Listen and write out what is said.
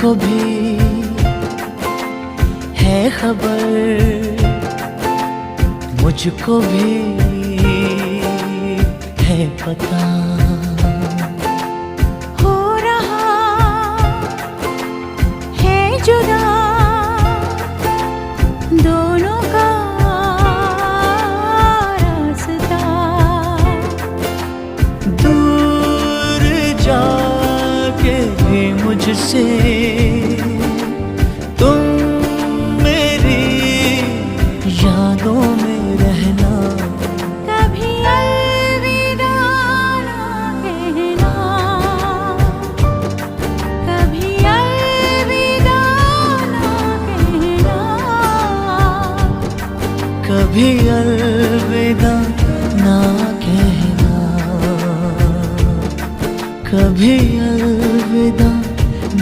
तुमको भी है खबर, मुझको भी है पता। हो रहा है जुदा दोनों का रास्ता, दूर जाके भी मुझसे तुम मेरी यादों में रहना। कभी अलविदा ना कहना, कभी अलविदा ना कहना, कभी अलविदा ना कहना, कभी अलविदा